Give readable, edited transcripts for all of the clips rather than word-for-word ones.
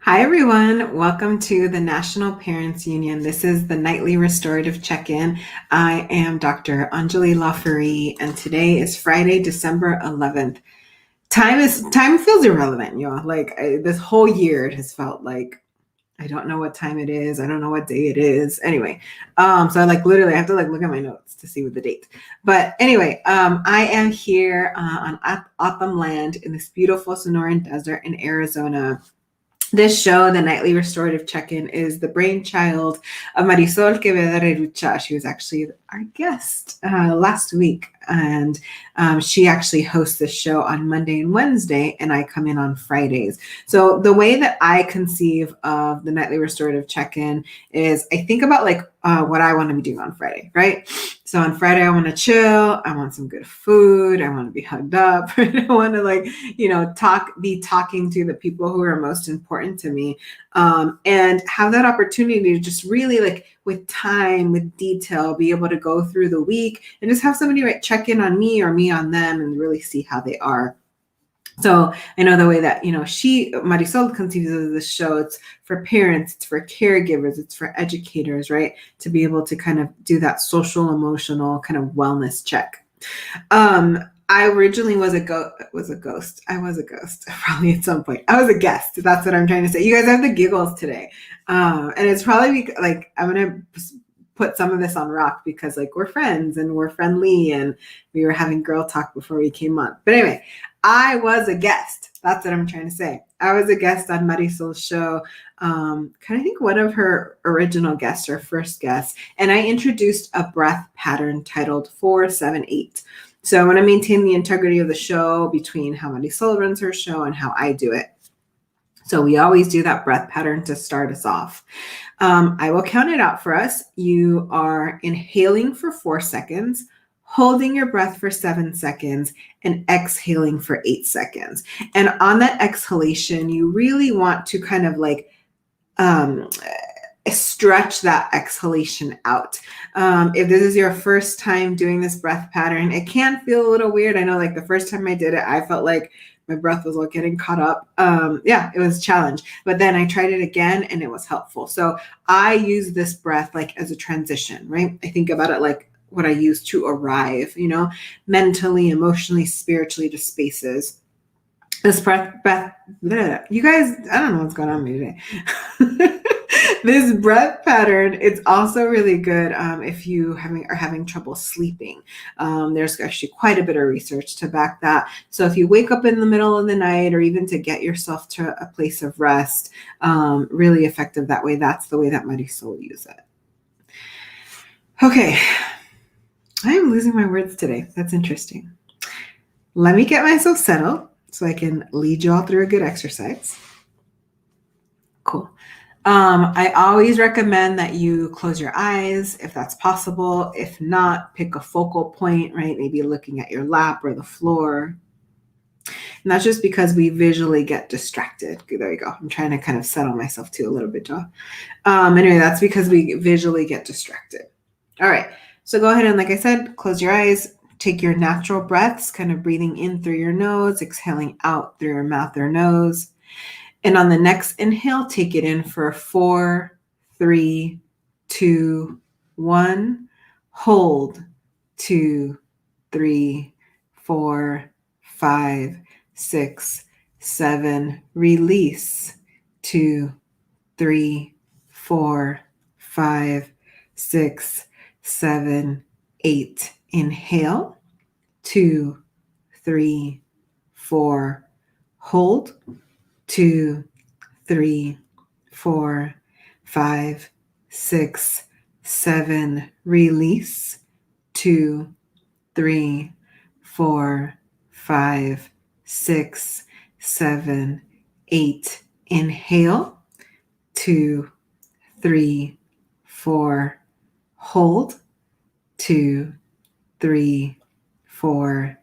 Hi, everyone. Welcome to the National Parents Union. This is the nightly restorative check-in. I am Dr. Enjolie LaFerrie, and today is Friday, December 11th. Time feels irrelevant, y'all. This whole year, it has felt like I don't know what time it is. I don't know what day it is. Anyway, so I literally have to look at my notes to see what the date. But anyway, I am here on Autumn Land in this beautiful Sonoran Desert in Arizona. This show, the Nightly Restorative Check-In, is the brainchild of Marisol Quevedo. She was actually our guest last week, and she actually hosts this show on Monday and Wednesday, and I come in on Fridays. So the way that I conceive of the Nightly Restorative Check-In is I think about what I want to be doing on Friday, right? So on Friday, I want to chill. I want some good food. I want to be hugged up. I want to be talking to the people who are most important to me, and have that opportunity to just really with time, with detail, be able to go through the week and just have somebody check in on me or me on them and really see how they are. So I know the way that, Marisol conceives of this show, it's for parents, it's for caregivers, it's for educators, right? To be able to kind of do that social, emotional kind of wellness check. I originally was a ghost. I was a ghost probably at some point. I was a guest. That's what I'm trying to say. You guys have the giggles today. And it's probably I'm going to put some of this on rock because we're friends and we're friendly and we were having girl talk before we came on. But anyway, I was a guest. That's what I'm trying to say. I was a guest on Marisol's show. I think one of her original guests or first guests. And I introduced a breath pattern titled 478. So I want to maintain the integrity of the show between how Marisol runs her show and how I do it. So we always do that breath pattern to start us off. I will count it out for us. You are inhaling for 4 seconds, holding your breath for 7 seconds, and exhaling for 8 seconds. And on that exhalation, you really want to kind of stretch that exhalation out. If this is your first time doing this breath pattern, it can feel a little weird. I know the first time I did it, I felt like my breath was getting caught up. It was a challenge, but then I tried it again and it was helpful. So I use this breath as a transition, right? I think about it like what I use to arrive, mentally, emotionally, spiritually to spaces. This breath, you guys, I don't know what's going on with me today. This breath pattern, it's also really good if you are having trouble sleeping. There's actually quite a bit of research to back that. So if you wake up in the middle of the night or even to get yourself to a place of rest, really effective that way. That's the way that Marisol uses it. Okay, I am losing my words today. That's interesting. Let me get myself settled so I can lead you all through a good exercise. Cool. I always recommend that you close your eyes if that's possible. If not, pick a focal point, right? Maybe looking at your lap or the floor. And that's just because we visually get distracted. There you go. I'm trying to kind of settle myself too a little bit, y'all. Anyway, that's because we visually get distracted. All right. So go ahead and, like I said, close your eyes. Take your natural breaths, kind of breathing in through your nose, exhaling out through your mouth or nose. And on the next inhale, take it in for 4, 3, 2, 1. Hold 2, 3, 4, 5, 6, 7. Release 2, 3, 4, 5, 6, 7, 8. Inhale 2, 3, 4. Hold 2, 3, 4, 5, 6, 7. Release 2, 3, 4, 5, 6, 7, 8. Inhale 2, 3, 4. Hold 2, 3, 4,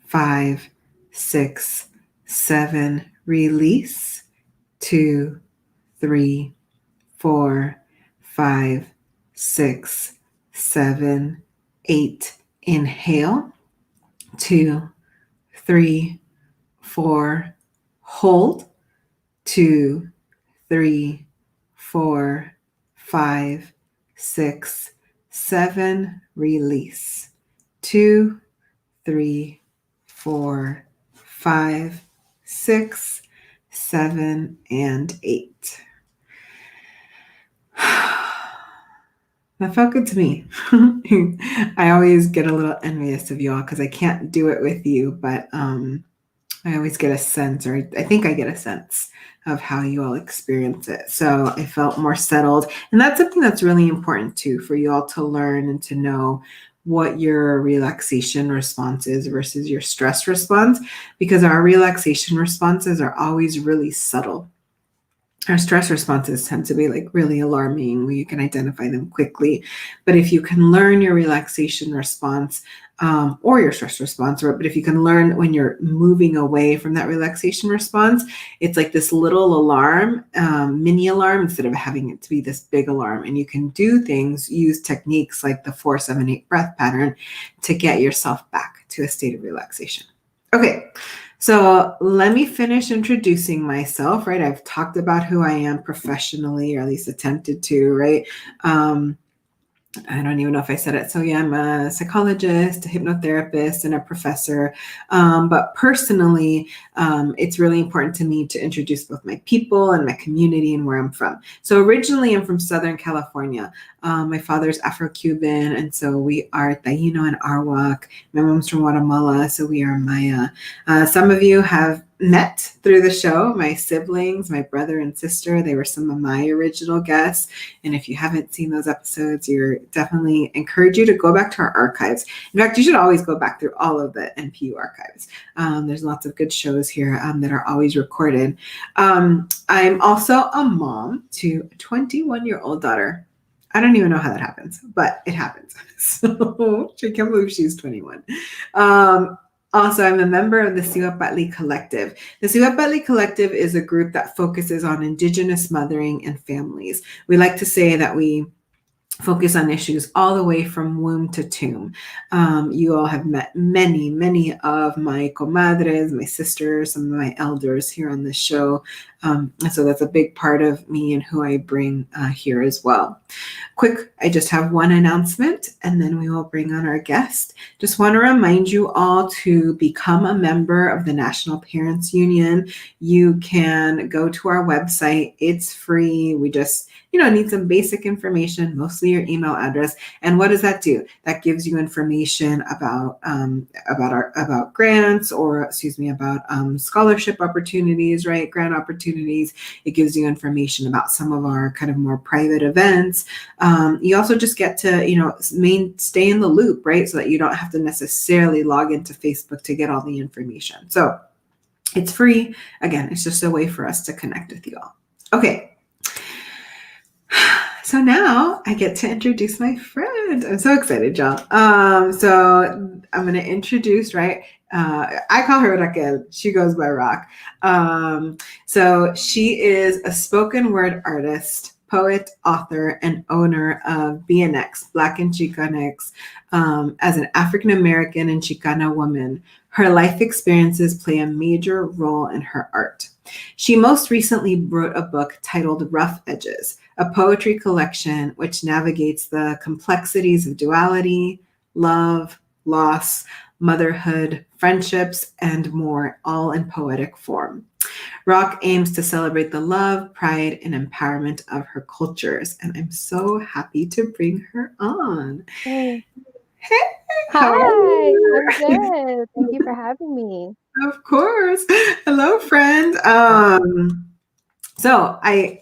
5, 6, 7. Release 2, 3, 4, 5, 6, 7, 8. Inhale 2, 3, 4. Hold 2, 3, 4, 5, 6, 7, release. 2, 3, 4, 5, 6, 7, and 8. That felt good to me. I always get a little envious of y'all because I can't do it with you, but I always get a sense, or I think I get a sense of how you all experience it. So I felt more settled. And that's something that's really important too, for you all to learn and to know what your relaxation response is versus your stress response, because our relaxation responses are always really subtle. Our stress responses tend to be like really alarming, where you can identify them quickly. But if you can learn your relaxation response or your stress response, but if you can learn when you're moving away from that relaxation response, it's like this little alarm, mini alarm, instead of having it to be this big alarm. And you can do things, use techniques like the 4-7-8 breath pattern to get yourself back to a state of relaxation. Okay. So let me finish introducing myself, right? I've talked about who I am professionally, or at least attempted to, right? I don't even know if I said it. So yeah, I'm a psychologist, a hypnotherapist, and a professor. But personally, it's really important to me to introduce both my people and my community and where I'm from. So originally, I'm from Southern California. My father's Afro-Cuban, and so we are Taino and Arawak. My mom's from Guatemala, so we are Maya. Some of you have met through the show, my siblings, my brother and sister. They were some of my original guests. And if you haven't seen those episodes, you're definitely encourage you to go back to our archives. In fact, you should always go back through all of the NPU archives. There's lots of good shows here that are always recorded. I'm also a mom to a 21-year-old daughter. I don't even know how that happens, but it happens. So I can't believe she's 21. Also, I'm a member of the Siwapatli Collective. The Siwapatli Collective is a group that focuses on Indigenous mothering and families. We like to say that we focus on issues all the way from womb to tomb. You all have met many of my comadres, my sisters, some of my elders here on this show. And so that's a big part of me and who I bring here as well. Quick, I just have one announcement, and then we will bring on our guest. Just want to remind you all to become a member of the National Parents Union. You can go to our website. It's free. We just need some basic information, mostly your email address. And what does that do? That gives you information about grants, or about scholarship opportunities, right? Grant opportunities. It gives you information about some of our kind of more private events. You also just get to, stay in the loop, right? So that you don't have to necessarily log into Facebook to get all the information. So it's free. Again, it's just a way for us to connect with you all. Okay. So now I get to introduce my friend. I'm so excited, y'all. So I'm going to introduce, right? I call her Racquel. She goes by Rock. So she is a spoken word artist, poet, author, and owner of BNX, Black and XicanX. As an African American and Xicana woman, her life experiences play a major role in her art. She most recently wrote a book titled Rough Edges, a poetry collection which navigates the complexities of duality, love, loss, motherhood, friendships, and more, all in poetic form. Rock aims to celebrate the love, pride, and empowerment of her cultures, and I'm so happy to bring her on. Hey. Hey, Hi, I'm good. Thank you for having me. Of course. Hello, friend. So I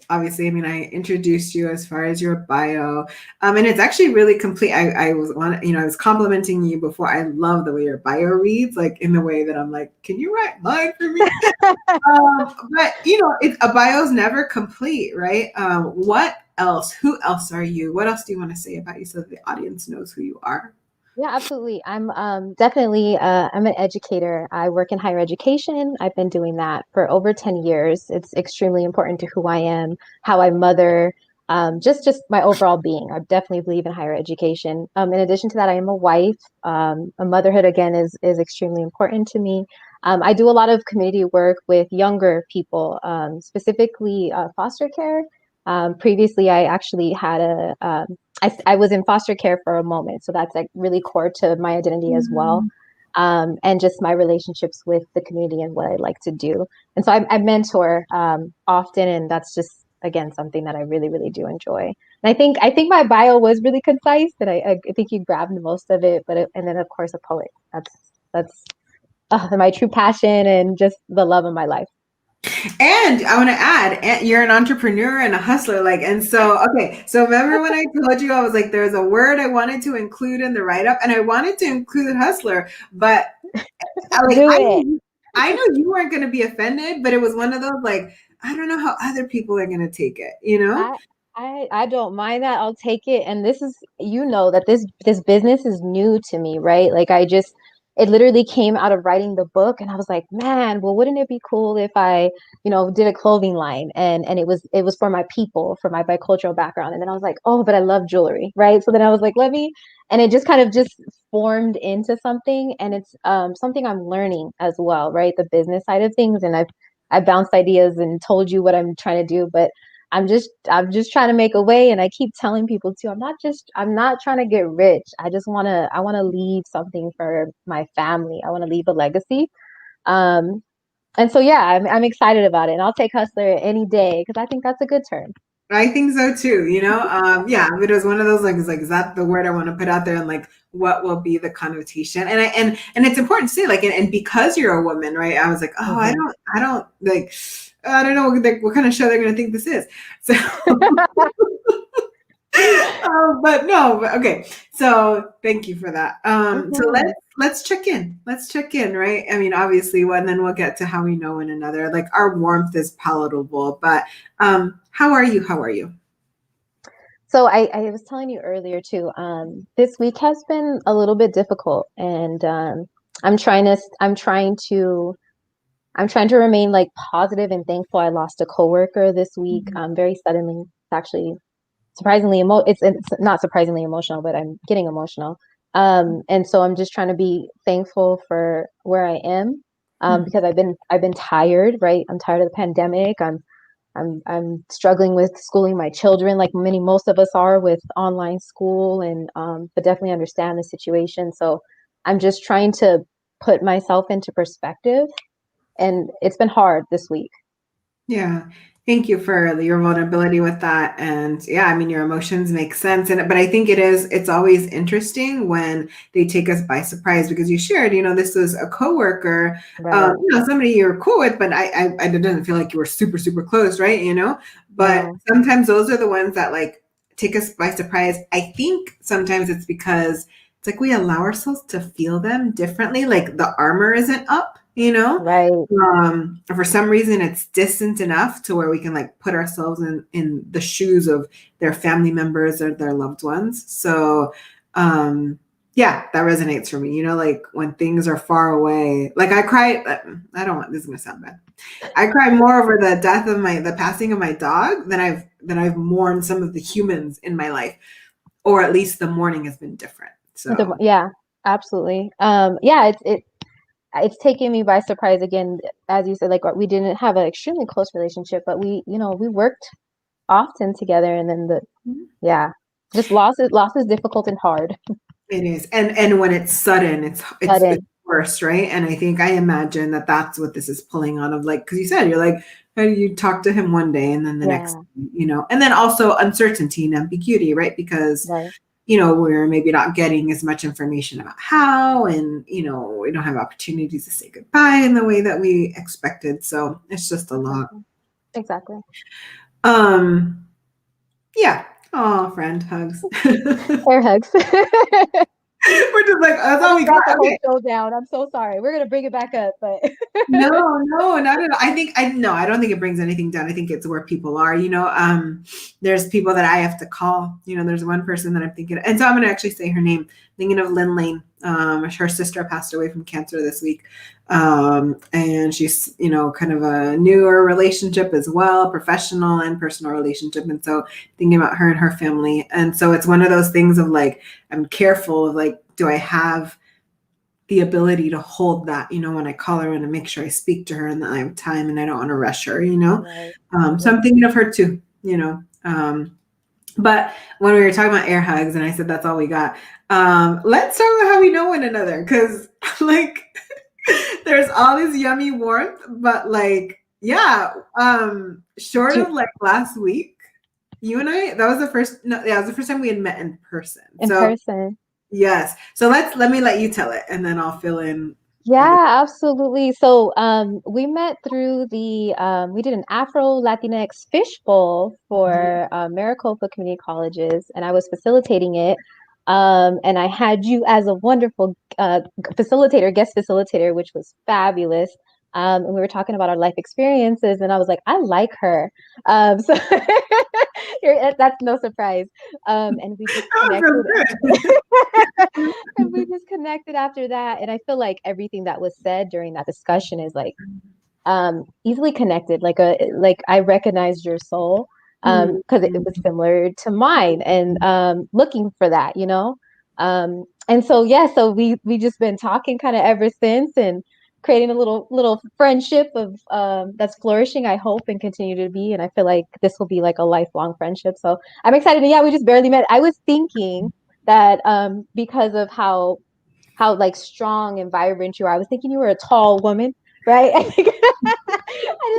introduced you as far as your bio, and it's actually really complete. I was complimenting you before. I love the way your bio reads, like in the way that I'm like, can you write mine for me? But a bio's never complete, right? What else? Who else are you? What else do you want to say about you so that the audience knows who you are? Yeah, absolutely. I'm definitely I'm an educator. I work in higher education. I've been doing that for over 10 years. It's extremely important to who I am, how I mother, just my overall being. I definitely believe in higher education. In addition to that, I am a wife. A motherhood again is extremely important to me. I do a lot of community work with younger people, specifically foster care. Previously, I actually had I was in foster care for a moment, so that's like really core to my identity as well, Mhm. and just my relationships with the community and what I like to do. And so I mentor often, and that's just again something that I really, really do enjoy. And I think my bio was really concise, and I think you grabbed most of it. And then of course a poet. That's my true passion and just the love of my life. And I want to add, you're an entrepreneur and a hustler. Like, and so, okay. So remember when I told you, I was like, there's a word I wanted to include in the write-up, and I wanted to include hustler, but like, Do it. I know you weren't going to be offended, but it was one of those, like, I don't know how other people are going to take it, you know? I I don't mind that. I'll take it. And this is, that this business is new to me, right? Like it literally came out of writing the book, and I was like, man, well, wouldn't it be cool if I, did a clothing line, and it was for my people, for my bicultural background. And then I was like, oh, but I love jewelry, right? So then I was like, and it just kind of just formed into something, and it's something I'm learning as well, right? The business side of things, and I bounced ideas and told you what I'm trying to do, but I'm just trying to make a way, and I keep telling people too, I'm not trying to get rich. I want to leave something for my family. I want to leave a legacy. Um and so yeah, I'm excited about it, and I'll take hustler any day because I think that's a good term. I think so too, you know? Yeah, it was one of those, like, it's like, is that the word I want to put out there? And like, what will be the connotation? And it's important to say, like, and because you're a woman, right? I was like, oh, Mhm. I don't like, I don't know what kind of show they're going to think this is. So, but no, but okay. So thank you for that. So Mhm. let's check in. Let's check in, right? I mean, obviously, and then we'll get to how we know one another. Like our warmth is palatable, but how are you? How are you? So I was telling you earlier too, this week has been a little bit difficult, and I'm trying to remain like positive and thankful. I lost a coworker this week, Mhm. very suddenly. It's actually surprisingly it's not surprisingly emotional, but I'm getting emotional. And so I'm just trying to be thankful for where I am, because I've been tired, right? I'm tired of the pandemic. I'm struggling with schooling my children, like most of us are with online school, and but definitely understand the situation. So I'm just trying to put myself into perspective, and it's been hard this week. Yeah. Thank you for your vulnerability with that. And yeah, I mean, your emotions make sense. But I think it's always interesting when they take us by surprise because you shared, this was a coworker, Right. somebody you're cool with, but I didn't feel like you were super, super close, right? But No. sometimes those are the ones that like take us by surprise. I think sometimes it's because it's like we allow ourselves to feel them differently. Like the armor isn't up, Right. for some reason it's distant enough to where we can like put ourselves in the shoes of their family members or their loved ones. So yeah, that resonates for me, like when things are far away. Like I cry, I don't want this is gonna sound bad. I cry more over the death of the passing of my dog than I've mourned some of the humans in my life, or at least the mourning has been different. So Yeah, absolutely. Yeah, it's taken me by surprise again, as you said, like we didn't have an extremely close relationship, but we worked often together, and then yeah, just loss is difficult and hard. it is, and when it's sudden, it's Sudden. worse, right? And I imagine that that's what this is pulling on of, like, because you said you're like, you talk to him one day and then the next, Yeah, and then also uncertainty and ambiguity, right? Because right. we're maybe not getting as much information about how, and we don't have opportunities to say goodbye in the way that we expected. So it's just a lot. Exactly. Exactly. Um, yeah. Oh, friend hugs. Air hugs. We're just like, that's I all just we got. brought the whole Okay. show down. I'm so sorry. We're gonna bring it back up, but No, no, not at all. I don't think it brings anything down. I think it's where people are, there's people that I have to call, there's one person that I'm thinking, and so I'm going to actually say her name, thinking of Lynn Lane. Her sister passed away from cancer this week. And she's, kind of a newer relationship as well, professional and personal relationship. And so thinking about her and her family. And so it's one of those things of like, I'm careful of like, do I have the ability to hold that, when I call her and to make sure I speak to her and that I have time and I don't want to rush her, Right. So Right. I'm thinking of her too, but when we were talking about air hugs and I said that's all we got, let's talk about how we know one another, because like there's all this yummy warmth, but like, yeah, short Do, of like last week, you and I, that was the first, no, yeah, it was the first time we had met in person. in So person. yes. So let me let you tell it and then I'll fill in, I guess. Yeah, absolutely. So we met through the we did an Afro Latinx fishbowl for Maricopa Community Colleges, and I was facilitating it. And I had you as a wonderful facilitator, guest facilitator, which was fabulous. And we were talking about our life experiences, and I was like, I like her. So that's no surprise. And we just Oh, it connected. feels good. And we just connected after that. And I feel like everything that was said during that discussion is like easily connected. Like I recognized your soul Mhm. because it was similar to mine and looking for that, you know. And so yeah, so we just been talking kind of ever since and creating a little friendship of that's flourishing, I hope, and continue to be. And I feel like this will be like a lifelong friendship. So I'm excited. And yeah, we just barely met. I was thinking that because of how like strong and vibrant you are. I was thinking you were a tall woman, right? I think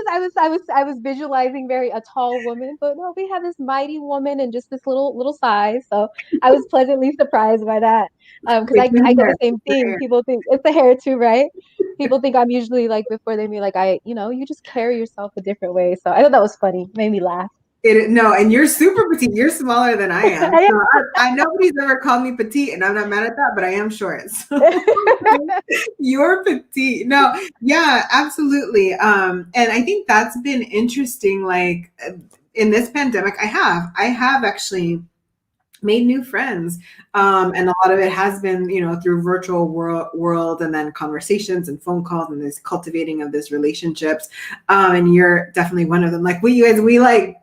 I was visualizing very a tall woman, but no, we have this mighty woman and just this little size. So I was pleasantly surprised by that. Because It's I in get there. the same It's in thing. there. People think it's the hair too, right? People think I'm usually like before they meet like you just carry yourself a different way. So I thought that was funny. Made me laugh. No, and you're super petite. You're smaller than I am. So I nobody's ever called me petite, and I'm not mad at that, but I am short. So you're petite. No, yeah, absolutely. And I think that's been interesting. Like in this pandemic, I have actually made new friends, and a lot of it has been, through virtual world and then conversations and phone calls and this cultivating of these relationships. And you're definitely one of them. Like we like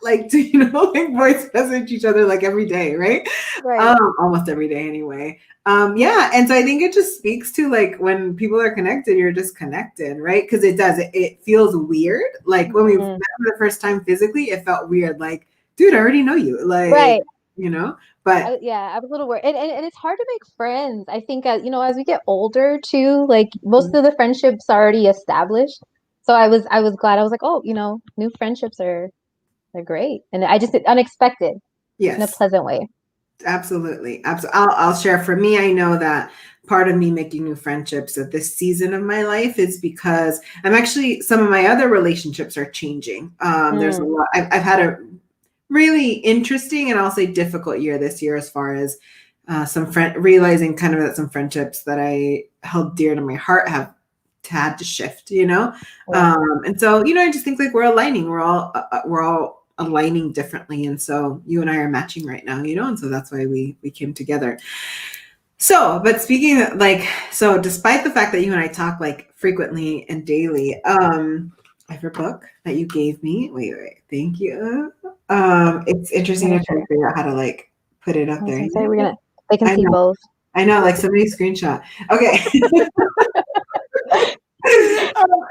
like to, like voice message each other like every day, right? Right. Almost every day anyway. Yeah, and so I think it just speaks to like when people are connected, you're just connected, right? Because it feels weird. Like when we met Mhm. for the first time physically, it felt weird. Like, dude, I already know you. Like, Right. but Yeah, I was a little worried, and it's hard to make friends. I think as we get older too, like most of the friendships are already established. So I was glad. I was like, oh, new friendships are great, and I just unexpected in a yes, pleasant way. absolutely. Absolutely. I'll share. For me, I know that part of me making new friendships at this season of my life is because I'm actually, some of my other relationships are changing. There's a Mm, lot, I've had a really interesting and I'll say difficult year this year, as far as some friend realizing kind of that some friendships that I held dear to my heart have had to shift, yeah. and so, I just think like we're aligning, we're all aligning differently, and so you and I are matching right now, and so that's why we came together. So, but speaking of, like, so despite the fact that you and I talk like frequently and daily, I have your book that you gave me. Wait, thank you. It's I'm interesting gonna to try to share. figure out how to like put it I up was there. gonna say they can I see know, both. I know, like somebody screenshot. Okay.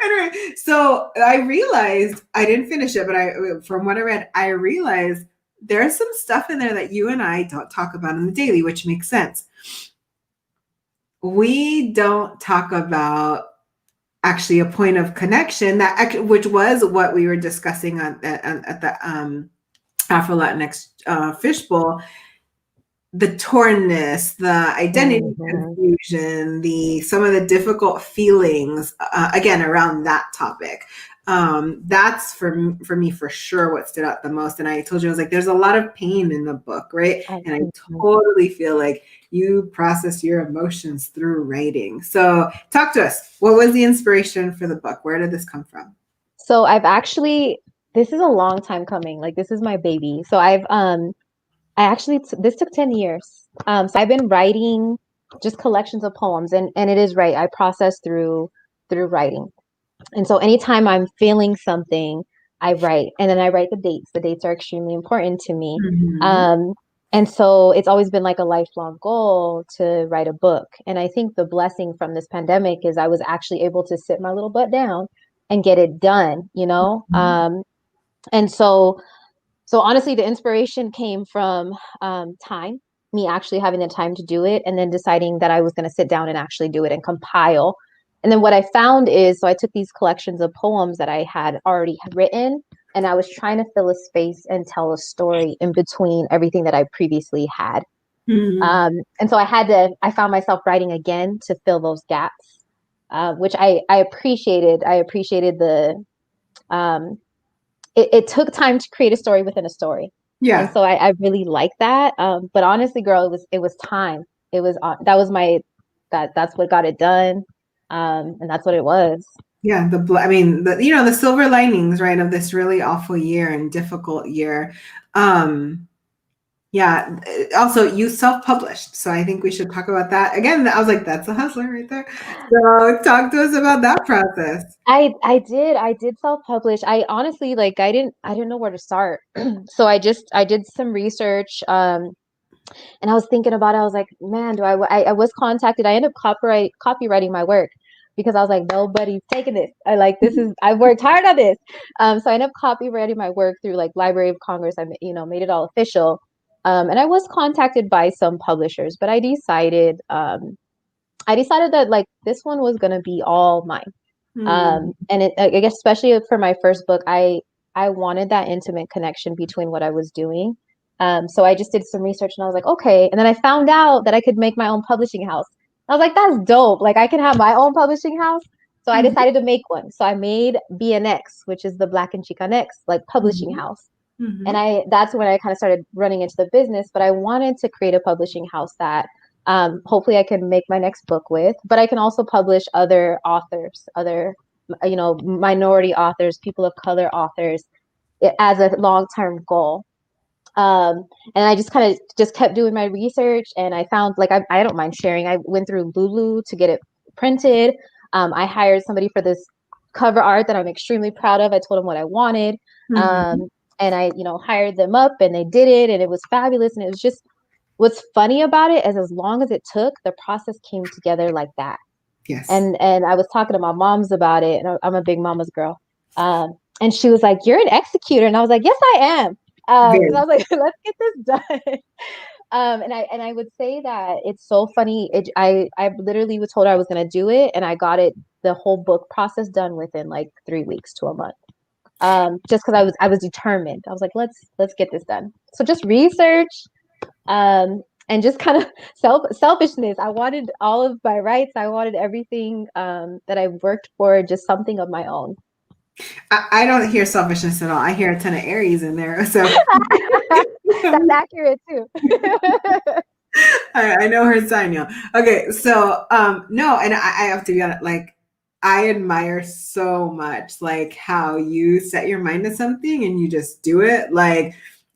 Anyway, so I realized I didn't finish it, but from what I read, I realized there's some stuff in there that you and I don't talk about in the daily, which makes sense. We don't talk about actually a point of connection which was what we were discussing at the Afro Latinx fishbowl, the tornness, the identity Mhm. confusion, the some of the difficult feelings, again around that topic. That's for me for sure what stood out the most. And I told you, I was like, there's a lot of pain in the book, right? And I Mhm. totally feel like you process your emotions through writing. So talk to us. What was the inspiration for the book? Where did this come from? So this is a long time coming. Like this is my baby. So this took 10 years. So I've been writing just collections of poems, and it is right. I process through writing. And so anytime I'm feeling something, I write, and then I write the dates. The dates are extremely important to me. Mhm. Um, And so it's always been like a lifelong goal to write a book. And I think the blessing from this pandemic is I was actually able to sit my little butt down and get it done, you know? Mhm. And so honestly, the inspiration came from time, me actually having the time to do it, and then deciding that I was going to sit down and actually do it and compile. And then what I found is, so I took these collections of poems that I had already written, and I was trying to fill a space and tell a story in between everything that I previously had. Mhm. And so I found myself writing again to fill those gaps, which I appreciated. I appreciated um, it took time to create a story within a story. And Yeah. so I really like that. But honestly, girl, it was time. It was that was my that's what got it done. And that's what it was. Yeah, I mean, the silver linings, right, of this really awful year and difficult year. Um, yeah. Also, you self-published, so I think we should talk about that. Again, I was like, that's a hustler right there. So talk to us about that process. I did self-publish. I honestly like I didn't know where to start. So I did some research. And I was thinking about it. I was like, man, I was contacted. I ended up copywriting my work because I was like, nobody's taking this. I worked hard on this. So I ended up copywriting my work through like Library of Congress. Made it all official. And I was contacted by some publishers, but I decided that like this one was gonna be all mine. Hmm. And I guess especially for my first book, I wanted that intimate connection between what I was doing. So I just did some research and I was like, okay. And then I found out that I could make my own publishing house. I was like, that's dope. Like I can have my own publishing house. So I Hmm. decided to make one. So I made BNX, which is the Black and XicanX, like publishing Hmm. house. And Hmm. that's when I kind of started running into the business. But I wanted to create a publishing house that hopefully I can make my next book with, but I can also publish other authors, other minority authors, people of color authors as a long-term goal. And I just kind of just kept doing my research and I found like I don't mind sharing. I went through Lulu to get it printed. I hired somebody for this cover art that I'm extremely proud of. I told them what I wanted. Hmm. Um, and I, hired them up and they did it and it was fabulous. And it was just what's funny about it is as long as it took, the process came together like that. Yes. And I was talking to my mom's about it, and I'm a big mama's girl. And she was like, "You're an executor," and I was like, "Yes, I am." Because I Very. was like, "Let's get this done." And I would say that it's so funny. I literally was told I was gonna do it, and I got it the whole book process done within like 3 weeks to a month. Just because I was determined. I was like, let's get this done. So just research, and just kind of selfishness. I wanted all of my rights. I wanted everything that I worked for, just something of my own. I don't hear selfishness at all. I hear a ton of Aries in there. So That's accurate too. I know her sign, y'all. Okay, so no, and I have to be honest, like I admire so much like how you set your mind to something and you just do it. Like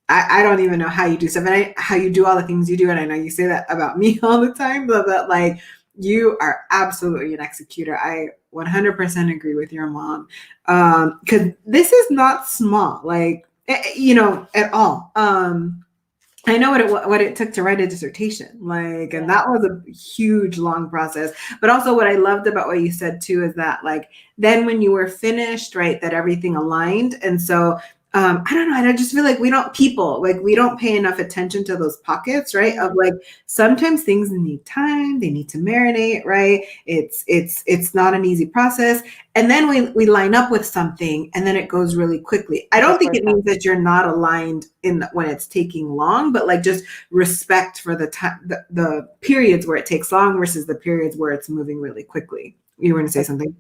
I don't even know how you do stuff and how you do all the things you do. And I know you say that about me all the time, but like you are absolutely an executor. I 100% agree with your mom. Because this is not small, like, at all. I know what it took to write a dissertation, like, and Yeah. that was a huge, long process. But also, what I loved about what you said too is that, like, then when you were finished, right, that everything aligned, and so I don't know, and I just feel like we don't pay enough attention to those pockets, right? Of Mm, like sometimes things need time, they need to marinate, right? It's not an easy process, and then we line up with something and then it goes really quickly. I it don't just think works it out. means that you're not aligned when it's taking long, but like just respect for the time, the periods where it takes long versus the periods where it's moving really quickly. You were going to say something?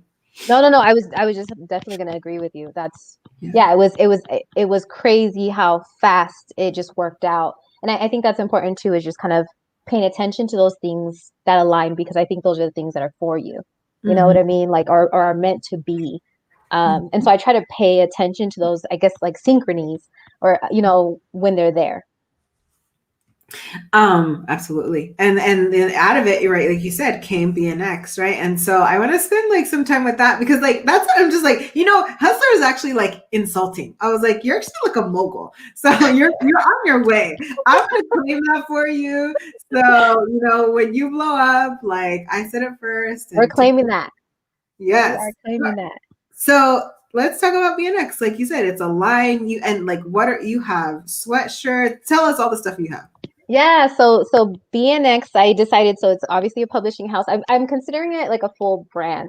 No, no, no. I was just definitely gonna agree with you. Yeah. Yeah, it was crazy how fast it just worked out. And I think that's important too, is just kind of paying attention to those things that align because I think those are the things that are for you. You know Hmm. what I mean? Like or are meant to be. And so I try to pay attention to those, I guess, like synchronies or when they're there. Absolutely. And then out of it, you're right, like you said, came BNX, right? And so I want to spend like some time with that because like that's what I'm just like, hustler is actually like insulting. I was like, you're actually like a mogul. So you're on your way. I'm gonna claim that for you. So, when you blow up, like I said it first We're and claiming that. We yes. are claiming that. So let's talk about BNX. Like you said, it's a line. And like what are you have? Sweatshirt. Tell us all the stuff you have. Yeah, so BNX, I decided, so it's obviously a publishing house. I'm considering it like a full brand.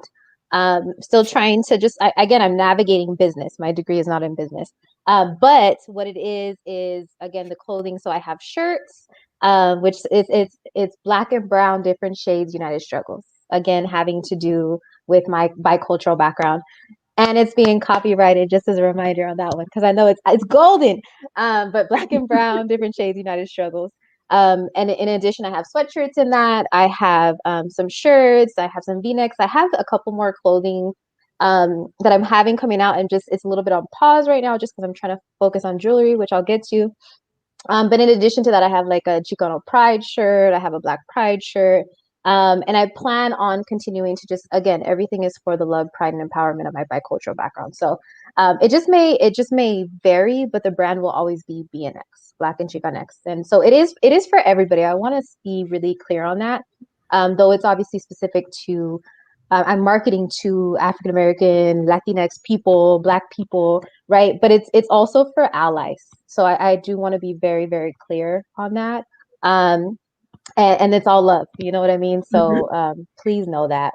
Still trying to just again, I'm navigating business. My degree is not in business. But what it is again the clothing. So I have shirts, which is it's black and brown, different shades, United Struggles. Again, having to do with my bicultural background. And it's being copyrighted just as a reminder on that one because I know it's golden. But black and brown, different shades, United Struggles. And in addition, I have sweatshirts in that. I have some shirts. I have some V-necks. I have a couple more clothing that I'm having coming out, and just it's a little bit on pause right now, just because I'm trying to focus on jewelry, which I'll get to. But in addition to that, I have like a Chicano Pride shirt. I have a Black Pride shirt. And I plan on continuing to just again, everything is for the love, pride, and empowerment of my bicultural background. So it just may vary, but the brand will always be BNX, Black and XicanX. And so it is for everybody. I want to be really clear on that. Though it's obviously specific to I'm marketing to African American, Latinx people, Black people, right? But it's also for allies. So I do want to be very, very clear on that. And it's all love, you know what I mean? So please know that.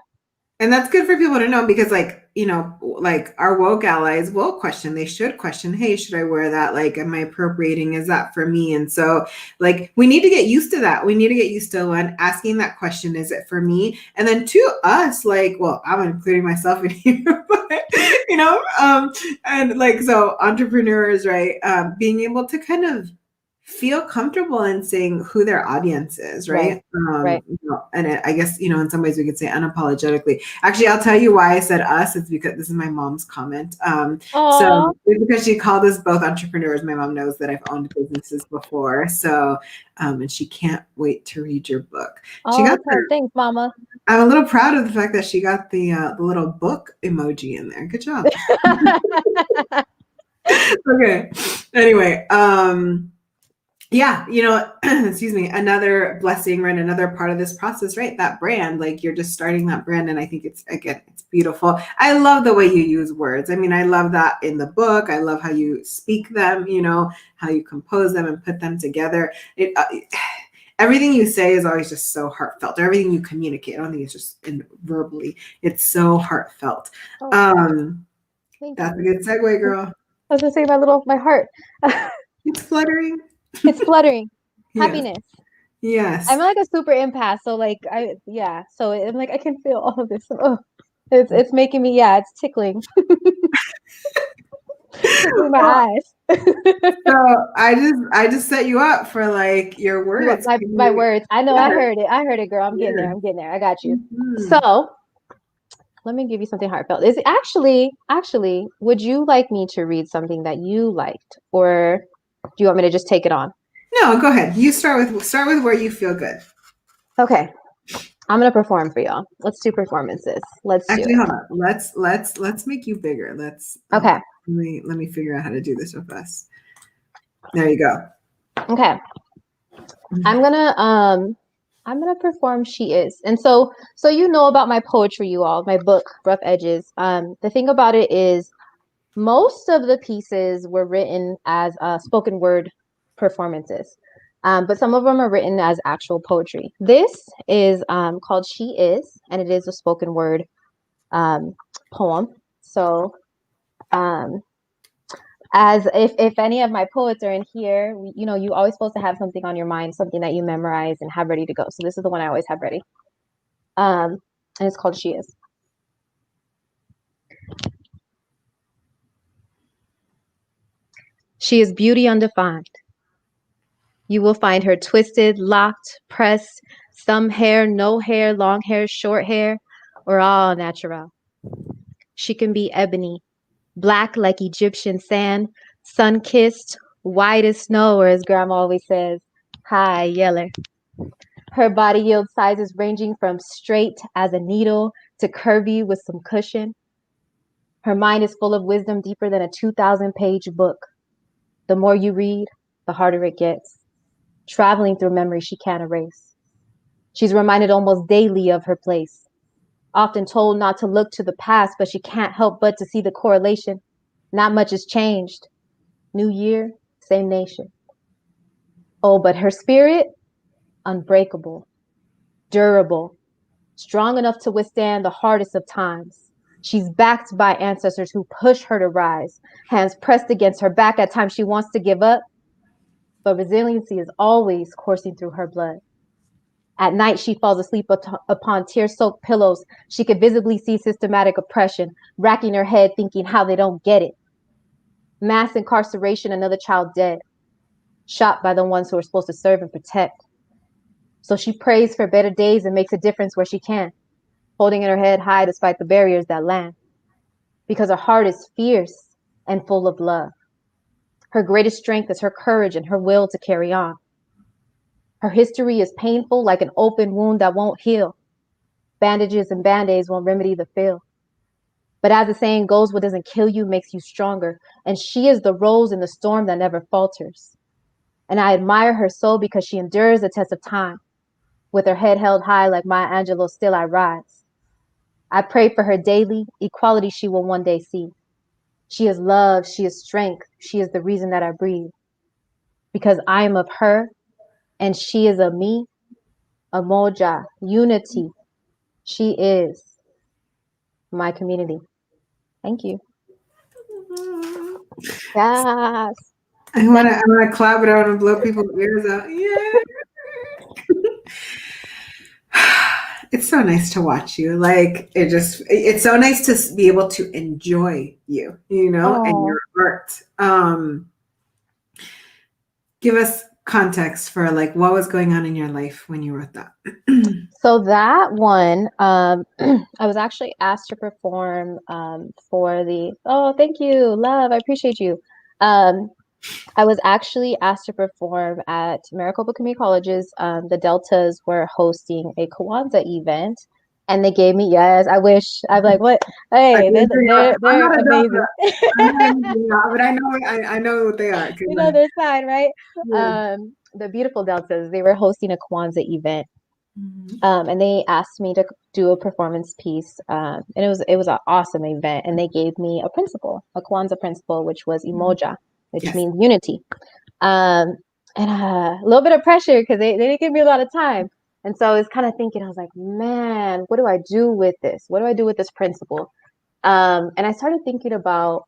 And that's good for people to know because, like, like our woke allies will question, they should question, hey, should I wear that? Like, am I appropriating? Is that for me? And so, like, we need to get used to that. We need to get used to one, asking that question, is it for me? And then to us, like, well, I'm including myself in here, but, and like, so entrepreneurs, right? Being able to kind of feel comfortable in saying who their audience is, Right, right? right. And I guess, in some ways we could say unapologetically. Actually, I'll tell you why I said us. It's because this is my mom's comment. Oh, So it's because she called us both entrepreneurs. My mom knows that I've owned businesses before. So, and she can't wait to read your book. She oh, got okay. Thanks, Mama. I'm a little proud of the fact that she got the little book emoji in there. Good job. Okay. Anyway, yeah, excuse me, another blessing, right? Another part of this process, right? That brand, like you're just starting that brand. And I think it's beautiful. I love the way you use words. I mean, I love that in the book. I love how you speak them, how you compose them and put them together. Everything you say is always just so heartfelt. Everything you communicate, I don't think it's just verbally. It's so heartfelt. Oh, thank That's a you. good segue, girl. I was gonna say my heart. It's fluttering. It's fluttering. Yes. Happiness. I'm Yes. like a super empath, so like yeah, so I'm like I can feel all of this. Oh, it's making me, yeah, it's tickling. Tickling my Well, eyes. so I just set you up for like your You want words. my words. I know, Yeah, I heard it, girl. I'm getting there. yeah. I'm getting there. I got you. Mhm. So let me give you something heartfelt. Is actually, would you like me to read something that you liked, or do you want me to just take it on? No, go ahead. You start with where you feel good. Okay, I'm gonna perform for y'all. Let's do performances. Let's do Actually, it. hold on. Let's make you bigger. Let's hold Okay, on. Let me figure out how to do this real fast. There you go. okay. I'm gonna perform She Is. And so you know about my poetry, you all, my book, Rough Edges. The thing about it is most of the pieces were written as spoken word performances. But some of them are written as actual poetry. This is called She Is, and it is a spoken word um, poem. So um, as if any of my poets are in here, you always supposed to have something on your mind, something that you memorize and have ready to go. So this is the one I always have ready. And it's called She Is. She is beauty undefined. You will find her twisted, locked, pressed, some hair, no hair, long hair, short hair, or all natural. She can be ebony, black like Egyptian sand, sun kissed, white as snow, or as grandma always says, High yeller. Her body yields sizes ranging from straight as a needle to curvy with some cushion. Her mind is full of wisdom deeper than a 2,000-page book. The more you read, the harder it gets, traveling through memories she can't erase. She's reminded almost daily of her place, often told not to look to the past, but she can't help but to see the correlation. Not much has changed. New year, same nation. Oh, but her spirit, unbreakable, durable, strong enough to withstand the hardest of times. She's backed by ancestors who push her to rise, hands pressed against her back. At times she wants to give up, but resiliency is always coursing through her blood. At night, she falls asleep upon tear-soaked pillows. She could visibly see systematic oppression, racking her head thinking how they don't get it. Mass incarceration, another child dead, shot by the ones who are supposed to serve and protect. So she prays for better days and makes a difference where she can, holding her head high despite the barriers that land. Because her heart is fierce and full of love. Her greatest strength is her courage and her will to carry on. Her history is painful like an open wound that won't heal. Bandages and band-aids won't remedy the feel. But as the saying goes, what doesn't kill you makes you stronger. And she is the rose in the storm that never falters. And I admire her so because she endures the test of time. With her head held high like Maya Angelou, still I rise. I pray for her daily, equality she will one day see. She is love, she is strength, she is the reason that I breathe. Because I am of her, and she is of me, Umoja, unity. She is my community. Thank you. Yes. I wanna clap it out and blow people's ears out. Yeah. It's so nice to watch you. Like it's so nice to be able to enjoy you, and your art. Give us context for like what was going on in your life when you wrote that. So that one, I was actually asked to perform for the, oh, thank you, love, I appreciate you. I was actually asked to perform at Maricopa Community Colleges. The Deltas were hosting a Kwanzaa event, and they gave me, yes, I wish, I'm like, what? Hey, they're amazing. But I know what they are. You know, they're fine, right? Yeah. The beautiful Deltas, they were hosting a Kwanzaa event. And they asked me to do a performance piece, and it was an awesome event. And they gave me a principle, a Kwanzaa principle, which was Umoja, which means unity. And a little bit of pressure because they didn't give me a lot of time. And so I was kind of thinking, I was like, man, what do I do with this? What do I do with this principle? And I started thinking about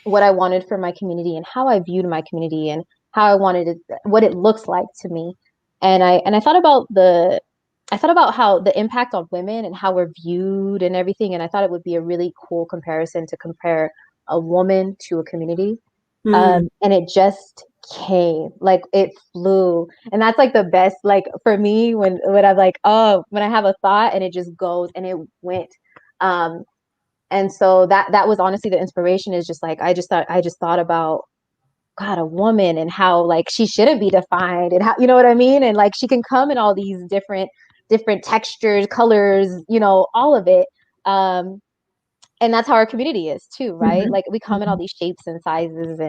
what I wanted for my community and how I viewed my community and how I wanted it, what it looks like to me. And I thought about how the impact on women and how we're viewed and everything. And I thought it would be a really cool comparison to compare a woman to a community. And it just came, like it flew. And that's like the best, like for me, when I'm like, oh, when I have a thought and it just goes and it went. And so that was honestly the inspiration, is just like, I just thought about, God, a woman and how like she shouldn't be defined and how, you know what I mean? And like she can come in all these different textures, colors, all of it. And that's how our community is too, right? Like we come in all these shapes and sizes,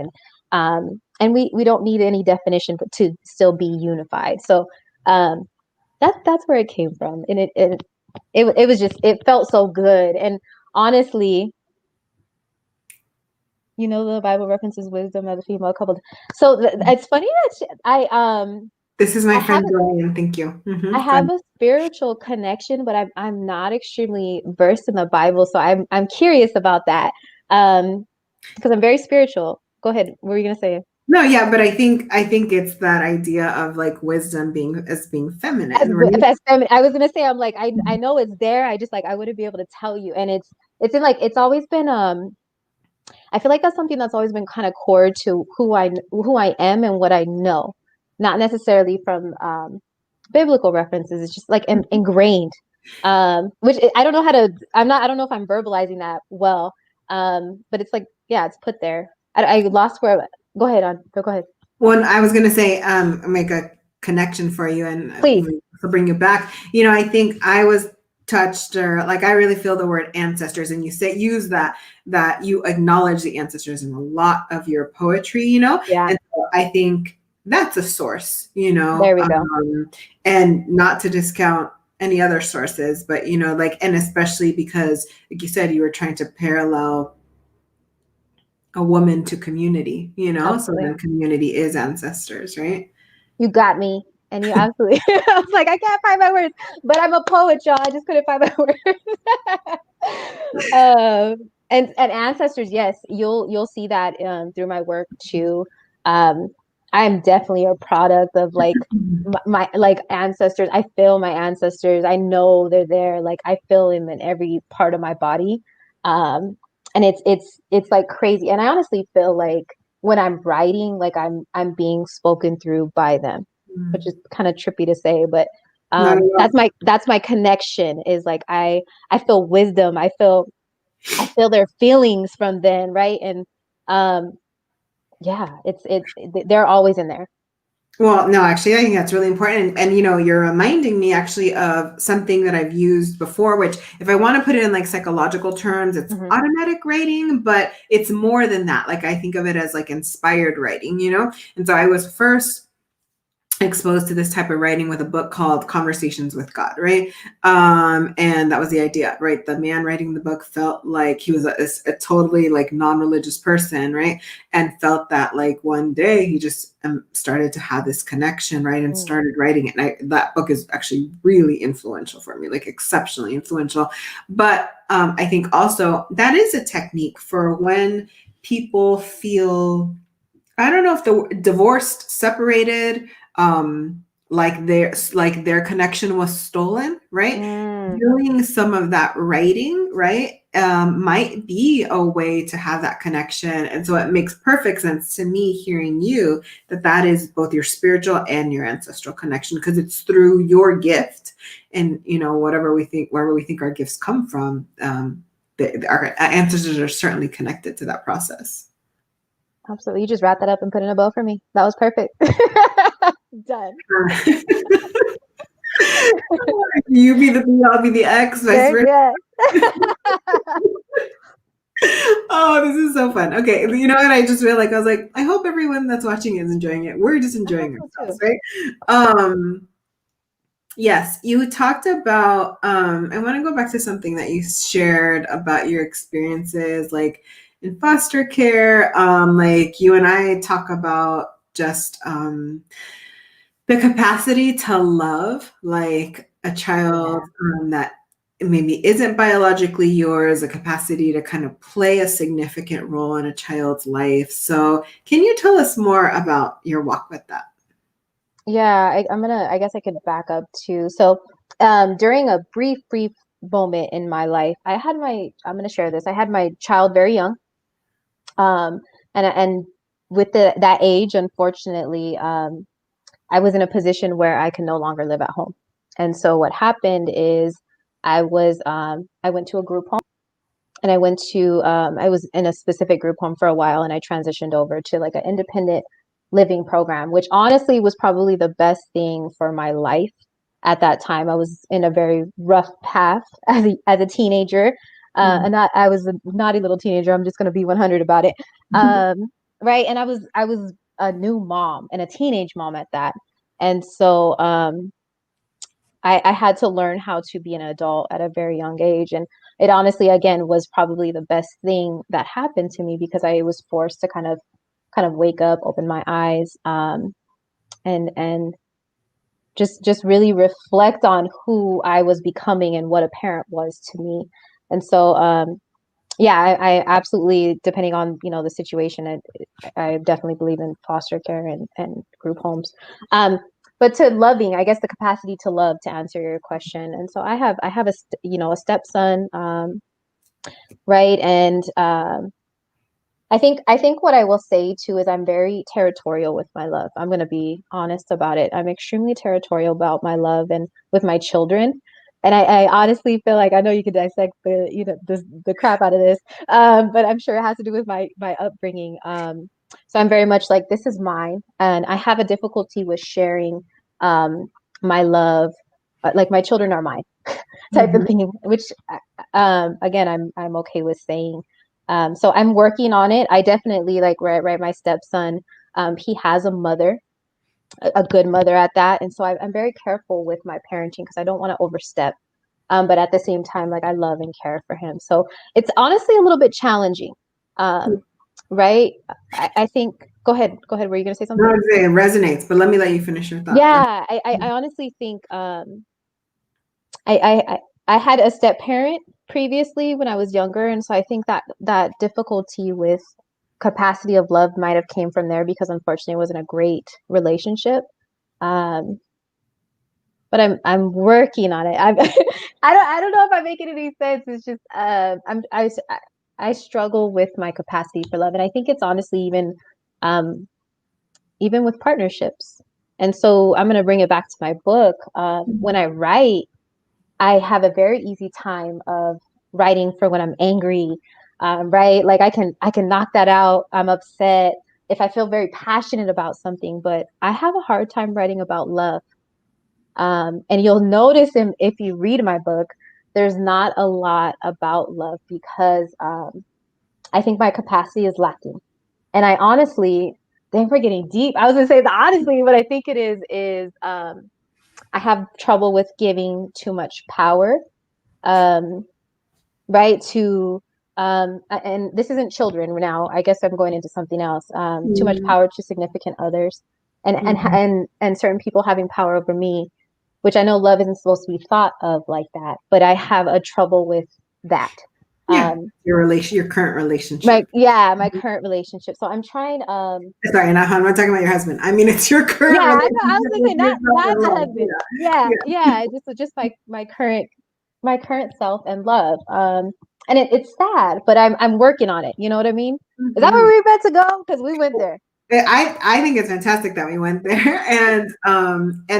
and we don't need any definition but to still be unified. So that's where it came from. And it was just, it felt so good. And honestly, the Bible references wisdom as a female couple. So it's funny that this is my friend Brian. Thank you. I have a spiritual connection, but I'm not extremely versed in the Bible, so I'm curious about that. Because I'm very spiritual. Go ahead. What were you gonna say? No, yeah, but I think it's that idea of like wisdom being feminine. As feminine. I was gonna say, I'm like, I know it's there. I just like, I wouldn't be able to tell you. And it's in like, it's always been I feel like that's something that's always been kind of core to who I am and what I know, not necessarily from biblical references. It's just like ingrained, which I don't know how to. I don't know if I'm verbalizing that well, but it's like, yeah, it's put there. I lost where. Go ahead. Go ahead. Well, I was gonna say, make a connection for you, and Please. to bring you back. You know, I think I was touched, or like I really feel the word ancestors, and you say use that you acknowledge the ancestors in a lot of your poetry. You know, Yeah, and so I think that's a source. You know, there we go. and not to discount any other sources, but you know, like, and especially because, like you said, you were trying to parallel a woman to community, you know, so Absolutely. then community is ancestors, right? You got me. And you absolutely, I was like, I can't find my words, but I'm a poet, y'all. I just couldn't find my words. And ancestors, yes, you'll see that through my work too. Um, I'm definitely a product of like my like ancestors. I feel my ancestors. I know they're there. Like I feel them in every part of my body. Um, and it's like crazy. And I honestly feel like when I'm writing, like I'm being spoken through by them, which is kind of trippy to say, but Not at all. that's my connection is like I feel wisdom. I feel their feelings from then, right? And um yeah, they're always in there. Well, no, actually, I think that's really important. And, you know, you're reminding me actually of something that I've used before, which, if I want to put it in like psychological terms, it's Hmm. automatic writing, but it's more than that. Like, I think of it as like inspired writing, you know? And so I was first exposed to this type of writing with a book called Conversations with God, right? And that was the idea, right? The man writing the book felt like he was a totally like non-religious person, right? And felt that like one day he just started to have this connection, right? And Mm. started writing it. And that book is actually really influential for me, like exceptionally influential. But I think also that is a technique for when people feel, I don't know if the divorced, separated, like their connection was stolen, right? Mm, Doing some of that writing, right, might be a way to have that connection. And so it makes perfect sense to me hearing you that is both your spiritual and your ancestral connection, because it's through your gift, and you know, wherever we think our gifts come from, our ancestors are certainly connected to that process. absolutely. You just wrap that up and put in a bow for me. That was perfect. Done. You be the B, I'll be the X, vice Very versa. good. Oh, this is so fun. Okay, you know what? I just feel like I was like, I hope everyone that's watching is enjoying it. We're just I hope enjoying so ourselves, too. right? Yes, you talked about. I want to go back to something that you shared about your experiences, like in foster care. Like you and I talk about just the capacity to love, like a child Yeah. that maybe isn't biologically yours, a capacity to kind of play a significant role in a child's life. So, can you tell us more about your walk with that? Yeah, I guess I could back up too. So, during a brief moment in my life, I'm gonna share this. I had my child very young. Um, and with that age, unfortunately, I was in a position where I can no longer live at home. And so what happened is I went to a group home, and I was in a specific group home for a while, and I transitioned over to like an independent living program, which honestly was probably the best thing for my life at that time. I was in a very rough path as a teenager. Mhm. And not, I was a naughty little teenager. I'm just going to be 100 about it. Right. And I was a new mom and a teenage mom at that. And so, I had to learn how to be an adult at a very young age. And it honestly, again, was probably the best thing that happened to me because I was forced to kind of wake up, open my eyes, and just really reflect on who I was becoming and what a parent was to me. And so, yeah, I absolutely, depending on, the situation, I definitely believe in foster care and group homes. But to loving, I guess the capacity to love, to answer your question. And so I have a stepson, right? And I think what I will say too is I'm very territorial with my love. I'm going to be honest about it. I'm extremely territorial about my love and with my children. And I honestly feel like I know you could dissect the crap out of this, but I'm sure it has to do with my upbringing. So I'm very much like this is mine, and I have a difficulty with sharing my love, like my children are mine type Mm-hmm. of thing, which again, I'm okay with saying. So I'm working on it. I definitely like right my stepson, he has a mother, a good mother at that. And so I'm very careful with my parenting because I don't want to overstep. But at the same time, like I love and care for him. So it's honestly a little bit challenging. Right. I think, go ahead. Go ahead. Were you going to say No, something? it resonates, but let me let you finish your thought first. Yeah. I honestly think, I had a step parent previously when I was younger. And so I think that that difficulty with capacity of love might have came from there because unfortunately it wasn't a great relationship. Um, but I'm working on it. I don't know if I'm making any sense. It's just I struggle with my capacity for love, and I think it's honestly um, even with partnerships. And so I'm going to bring it back to my book. When I write, I have a very easy time of writing for when I'm angry, right? Like I can knock that out. I'm upset if I feel very passionate about something, but I have a hard time writing about love. And you'll notice if you read my book, there's not a lot about love because I think my capacity is lacking. And I honestly, thank for getting deep. I was gonna say the honestly, what I think it is I have trouble with giving too much power, um, right? To and this isn't children now. I guess I'm going into something else. Too much Mm-hmm. power to significant others, and certain people having power over me, which I know love isn't supposed to be thought of like that, but I have a trouble with that. Yeah, Um, your current my relationship. yeah, my current relationship. So I'm trying. Sorry, I'm not talking about your husband. I mean, it's your Yeah, current I know. I was relationship gonna with say yourself not and the love. husband. Yeah, Yeah, yeah. yeah. Just my current self and love. And it's sad, but I'm working on it. You know what I mean? Is that where Mm-hmm. we're meant to go? Because we went there. I think it's fantastic that we went there, and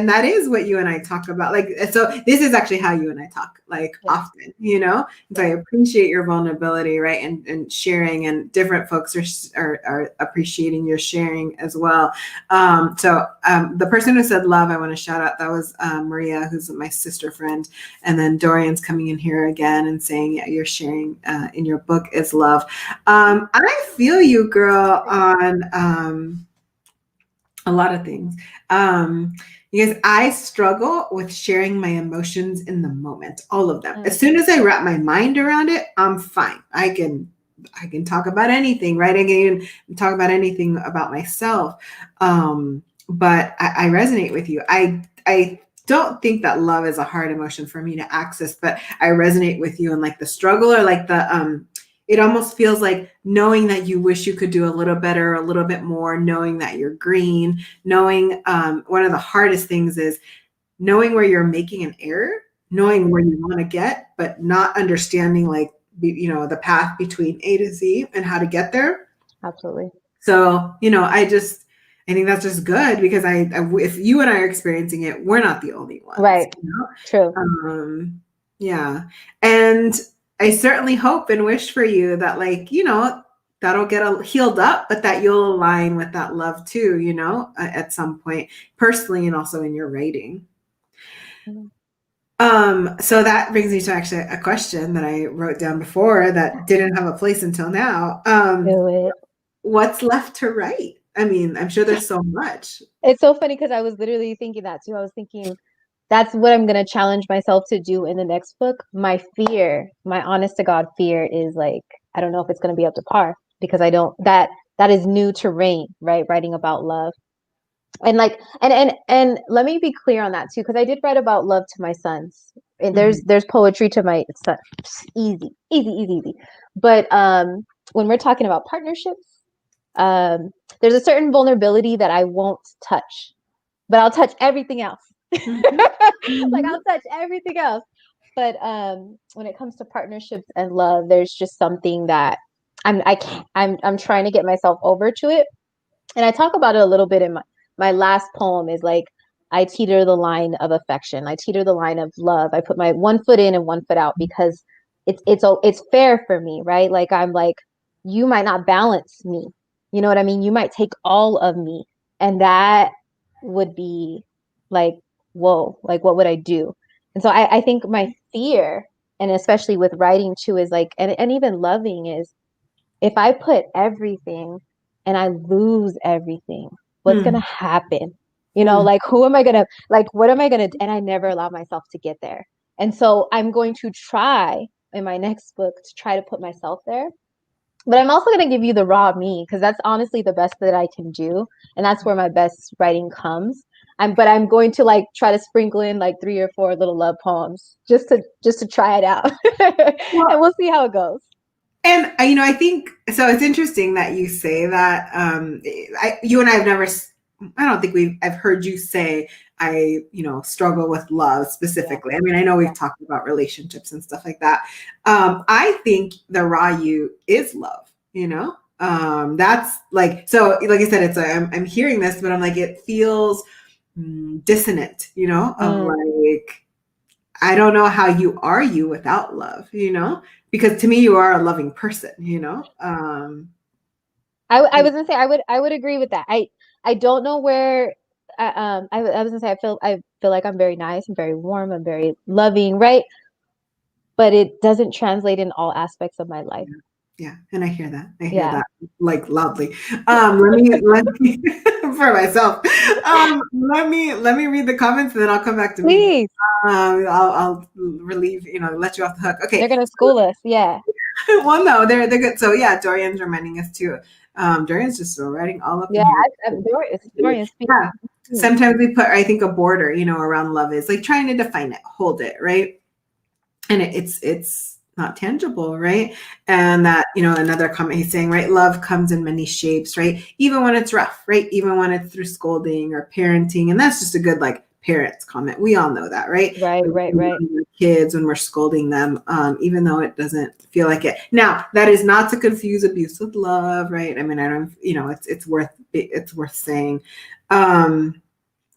that is what you and I talk about. Like, so this is actually how you and I talk, like Yeah, often, you know. So I yeah. appreciate your vulnerability, right, and sharing, and different folks are appreciating your sharing as well. The person who said love, I want to shout out. That was Maria, who's my sister friend, and then Dorian's coming in here again and saying, yeah, you're sharing in your book is love. I feel you, girl, on a lot of things. Because I struggle with sharing my emotions in the moment, all of them. As Mm, soon as I wrap my mind around it, I'm fine. I can talk about anything, right? I can even talk about anything about myself. But I resonate with you. I don't think that love is a hard emotion for me to access, but I resonate with you in like the struggle, or like the it almost feels like knowing that you wish you could do a little better, a little bit more, knowing that you're green, knowing one of the hardest things is knowing where you're making an error, knowing where you want to get, but not understanding like, the path between A to Z and how to get there. absolutely. So, I think that's just good because if you and I are experiencing it, we're not the only ones, Right. True. Yeah. And I certainly hope and wish for you that, like, that'll get healed up, but that you'll align with that love too, at some point, personally and also in your writing. Mm, So that brings me to actually a question that I wrote down before that didn't have a place until now. do it. What's left to write? I mean, I'm sure there's so much. It's so funny because I was literally thinking that too. I was thinking that's what I'm gonna challenge myself to do in the next book. My fear, my honest to God fear is like, I don't know if it's gonna be up to par because I don't that is new terrain, right? Writing about love. And like and let me be clear on that too, because I did write about love to my sons. And Mhm. there's poetry to my son. Easy, easy, easy, easy. But when we're talking about partnerships, there's a certain vulnerability that I won't touch, but I'll touch everything else. Mhm. Like Mhm. I'll touch everything else. But when it comes to partnerships and love, there's just something that I can't, I'm trying to get myself over to it. And I talk about it a little bit in my last poem is like I teeter the line of affection. I teeter the line of love. I put my one foot in and one foot out because it's fair for me, right? Like I'm like, you might not balance me. You know what I mean? You might take all of me. And that would be like, whoa, like what would I do? And so I think my fear, and especially with writing too, is like, and even loving is, if I put everything and I lose everything, what's gonna Hmm. happen? You know, Hmm. like who am I gonna, like what am I gonna, and I never allow myself to get there. And so I'm going to try in my next book to try to put myself there. But I'm also gonna give you the raw me, because that's honestly the best that I can do. And that's where my best writing comes. But I'm going to like try to sprinkle in like 3 or 4 little love poems just to try it out. And Well, we'll see how it goes. and I think so. It's interesting that you say that. You and I have never. I don't think I've heard you say I, struggle with love Yeah. specifically. I mean, I know we've Yeah. talked about relationships and stuff like that. I think the raw you is love. That's like so. Like I said, I'm hearing this, but I'm like it feels dissonant. Of Mm. like I don't know how you are you without love. Because to me you are a loving person. I was gonna say I would agree with that. I don't know where I was gonna say I feel like I'm very nice, I'm very warm, I'm very loving, right? But it doesn't translate in all aspects of my life. Yeah, and I hear that. I hear Yeah. that like loudly. Let me for myself. Let me read the comments and then I'll come back to me. Please. I'll relieve, let you off the hook. They're Okay. gonna school us. Yeah. Well, no, they're good. So yeah, Dorian's reminding us too. Dorian's just writing all up Yeah, in here. Dorian speaking. Yeah. Sometimes we put, I think, a border, around love is like trying to define it, hold it, right? And it's not tangible, right? And that, another comment he's saying, right? Love comes in many shapes, right? Even when it's rough, right? Even when it's through scolding or parenting. And that's just a good like parents comment. We all know that, right? Right, When right, right. we're kids, when we're scolding them, even though it doesn't feel like it. Now, that is not to confuse abuse with love, right? I mean, I don't, it's worth saying.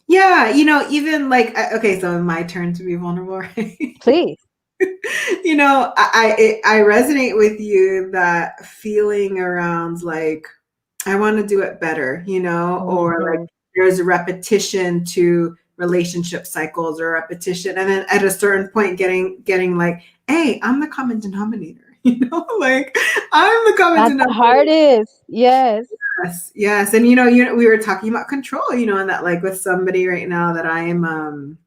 Yeah, even like okay, so my turn to be vulnerable, right? Please. I resonate with you that feeling around like I want to do it better, or like Hmm. there's a repetition to relationship cycles or repetition, and then at a certain point, getting like, hey, I'm the common denominator, like I'm the common That's the denominator. hardest. Yes. Yes, yes, and we were talking about control, and that like with somebody right now that I am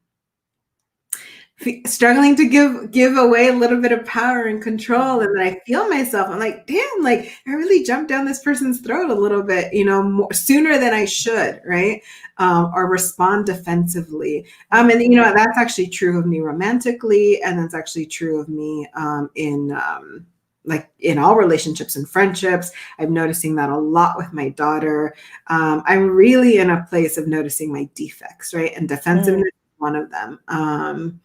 struggling to give away a little bit of power and control, and then I feel myself, I'm like, damn, like I really jumped down this person's throat a little bit, more sooner than I should, right? Or respond defensively, and Mhm. that's actually true of me romantically, and that's actually true of me in like in all relationships and friendships. I'm noticing that a lot with my daughter. I'm really in a place of noticing my defects, right? And defensiveness Mm. is one of them.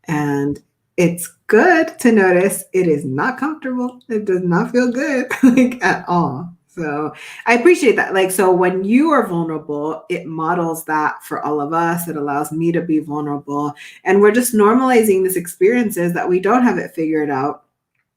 And it's good to notice it is not comfortable. It does not feel good like at all. So I appreciate that. Like, so when you are vulnerable, it models that for all of us. It allows me to be vulnerable. And we're just normalizing these experiences that we don't have it figured out.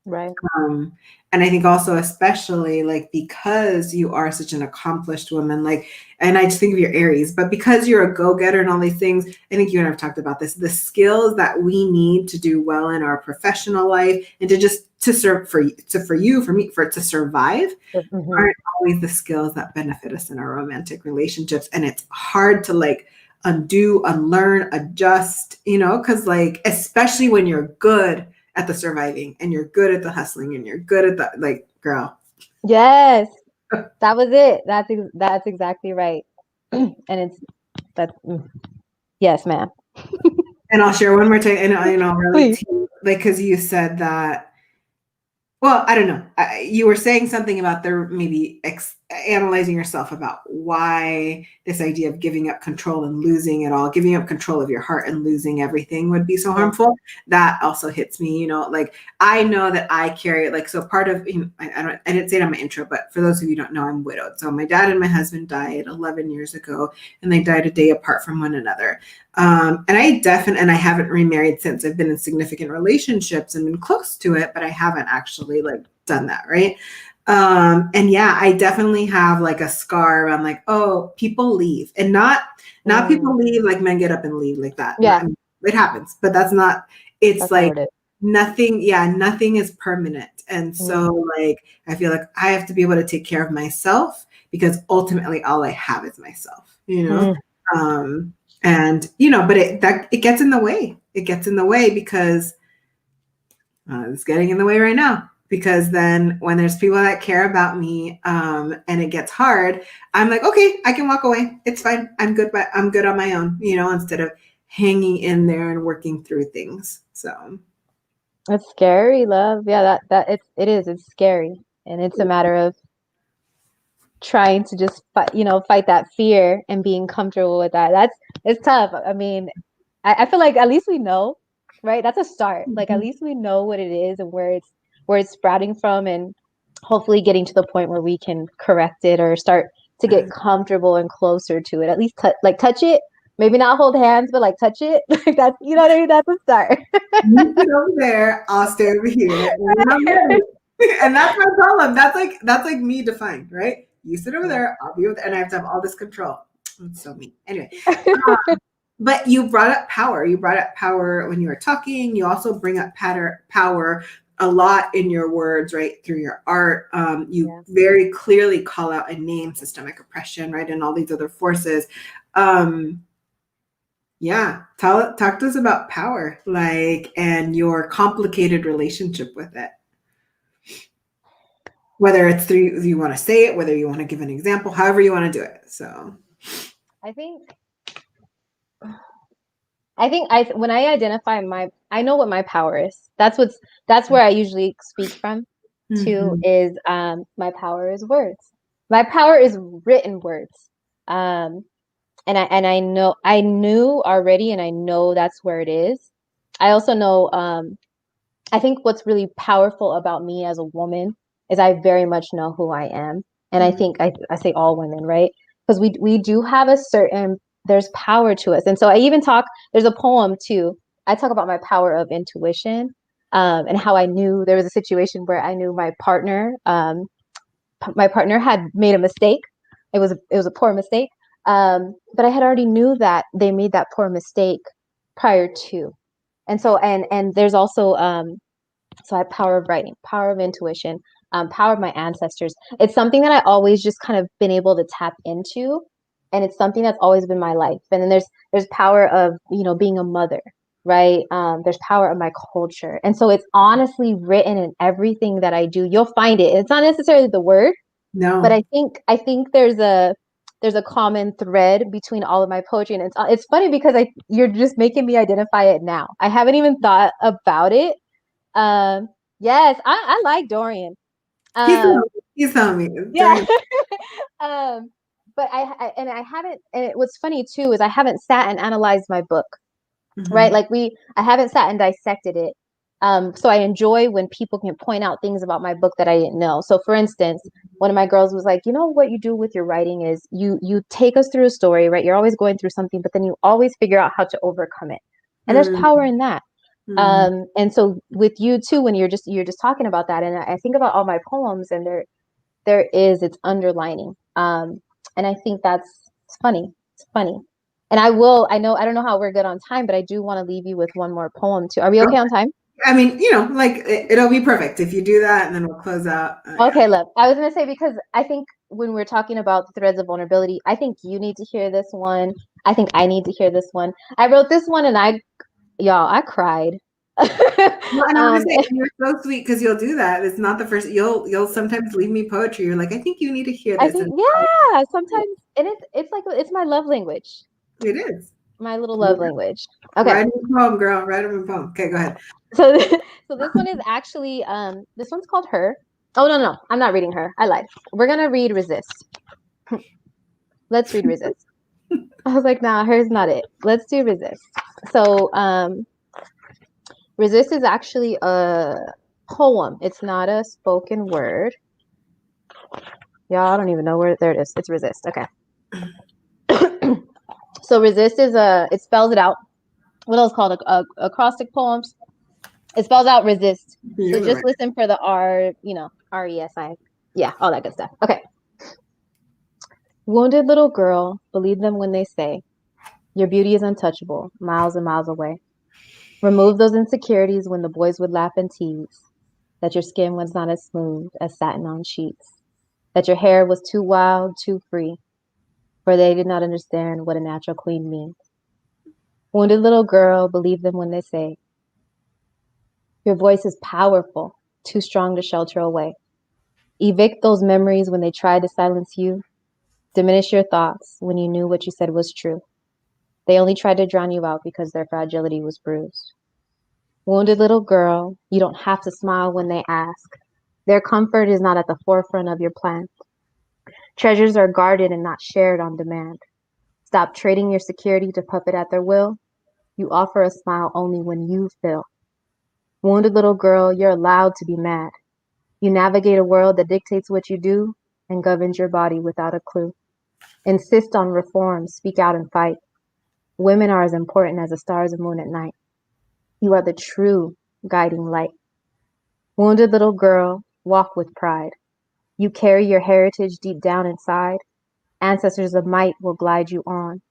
Right. um, and I think also, especially like because you are such an accomplished woman, like, and I just think of your Aries, but because you're a go-getter and all these things, I think you and I have talked about this, the skills that we need to do well in our professional life and to serve for me, for it to survive Hmm. aren't always the skills that benefit us in our romantic relationships. And it's hard to like undo, unlearn, adjust, because like, especially when you're good at the surviving and you're good at the hustling and you're good at the like, girl. Yes. That was it. That's exactly right. And it's that's yes, ma'am. And I'll share one more time, and I'll relate Please. to you, like, because you said that. Well, I don't know. You were saying something about there maybe analyzing yourself about why this idea of giving up control and losing it all, giving up control of your heart and losing everything would be so Yeah. harmful. That also hits me, like I know that I carry it. Like, so part of, I didn't say it on my intro, but for those of you who don't know, I'm widowed. So my dad and my husband died 11 years ago, and they died a day apart from one another. And I haven't remarried since. I've been in significant relationships and been close to it, but I haven't actually like done that, right? And yeah, I definitely have like a scar. I'm like, oh, people leave, and not people leave like men get up and leave like that. Yeah, It happens, but that's not. It's that's not like what it nothing. Yeah, nothing is permanent, and is. so like I feel like I have to be able to take care of myself because ultimately all I have is myself. Um, and but it gets in the way. It gets in the way because it's getting in the way right now because then when there's people that care about me and it gets hard, I'm like, okay, I can walk away. It's fine. I'm good, but I'm good on my own, instead of hanging in there and working through things. So It's scary, love. Yeah, it's scary. And it's a matter of trying to just fight that fear and being comfortable with that. It's tough. I mean, I feel like at least we know, right? That's a start. Like at least we know what it is and where it's sprouting from, and hopefully getting to the point where we can correct it or start to get comfortable and closer to it. At least touch it. Maybe not hold hands, but like touch it. Like that's what I mean. That's a start. you sit over there, I'll stay over here, and when I'm ready. And that's my problem. That's like me defined, right? You sit over there, I'll be with, and I have to have all this control. It's so mean. Anyway, but you brought up power. You brought up power when you were talking. You also bring up power a lot in your words, right? Through your art. You very clearly call out and name systemic oppression, right? And all these other forces. Yeah. Talk to us about power, and your complicated relationship with it. Whether it's through you want to say it, whether you want to give an example, however you want to do it. So I think when I identify I know what my power is. That's where I usually speak from too, is my power is words. My power is written words. And I knew already, and I know that's where it is. I also know I think what's really powerful about me as a woman is I very much know who I am. And I think I say all women, right? Because we do have there's power to us. And so there's a poem too. I talk about my power of intuition, and how I knew there was a situation where I knew my partner had made a mistake. It was a poor mistake. But I had already knew that they made that poor mistake prior to. And so, and there's also, so I have power of writing, power of intuition, power of my ancestors. It's something that I always just kind of been able to tap into, and it's something that's always been my life. And then there's power of being a mother, right? There's power of my culture, and so it's honestly written in everything that I do. You'll find it. It's not necessarily the word, but no. I think there's a common thread between all of my poetry, and it's funny because you're just making me identify it now. I haven't even thought about it. Yes, I like Dorian. Um, He's telling me. yeah. um, but I haven't. And what's funny too is I haven't sat and analyzed my book, right? Like I haven't sat and dissected it. So I enjoy when people can point out things about my book that I didn't know. So for instance, one of my girls was like, what you do with your writing is you take us through a story, right? You're always going through something, but then you always figure out how to overcome it. And there's power in that. And so with you too, when you're just talking about that, and I think about all my poems, and it's underlining. And I think it's funny. It's funny. And I don't know how we're good on time, but I do want to leave you with one more poem too. Are we okay on time? I mean, it'll be perfect if you do that, and then we'll close out. Okay, love. I was gonna say, because I think when we're talking about the threads of vulnerability, I think you need to hear this one. I think I need to hear this one. I wrote this one, and I cried. Well, and I want to say you're so sweet because you'll do that. It's not the first. You'll sometimes leave me poetry. You're like, I think you need to hear I this, think, and yeah, sometimes, and it's like it's my love language, it is. my little love language. Okay, Write a poem, girl. Write a poem. Okay, go ahead. so so this one is actually this one's called Her. Oh no, I'm not reading Her. I lied. We're gonna read Resist. Let's read Resist. I was like, nah, Her's not it. Let's do Resist. So Resist is actually a poem. It's not a spoken word. Y'all, I don't even know where. There it is. It's Resist. Okay. So Resist it spells it out. What else called acrostic poems? It spells out resist. So just listen for the R, RESI. Yeah, all that good stuff. Okay. Wounded little girl, believe them when they say your beauty is untouchable, miles and miles away. Remove those insecurities when the boys would laugh and tease that your skin was not as smooth as satin on sheets, that your hair was too wild, too free, for they did not understand what a natural queen means. Wounded little girl, believe them when they say your voice is powerful, too strong to shelter away. Evict those memories when they tried to silence you. Diminish your thoughts when you knew what you said was true. They only tried to drown you out because their fragility was bruised. Wounded little girl, you don't have to smile when they ask. Their comfort is not at the forefront of your plan. Treasures are guarded and not shared on demand. Stop trading your security to puppet at their will. You offer a smile only when you feel. Wounded little girl, you're allowed to be mad. You navigate a world that dictates what you do and governs your body without a clue. Insist on reform, speak out and fight. Women are as important as the stars and moon at night. You are the true guiding light. Wounded little girl, walk with pride. You carry your heritage deep down inside. Ancestors of might will glide you on.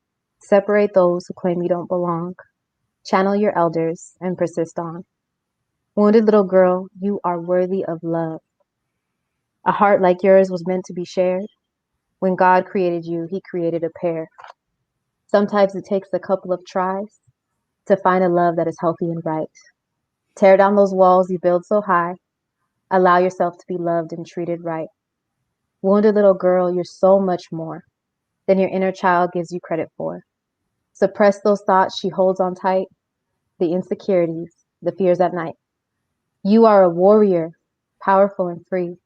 Separate those who claim you don't belong. Channel your elders and persist on. Wounded little girl, you are worthy of love. A heart like yours was meant to be shared. When God created you, he created a pair. Sometimes it takes a couple of tries to find a love that is healthy and right. Tear down those walls you build so high. Allow yourself to be loved and treated right. Wounded little girl, you're so much more than your inner child gives you credit for. Suppress those thoughts she holds on tight, the insecurities, the fears at night. You are a warrior, powerful and free.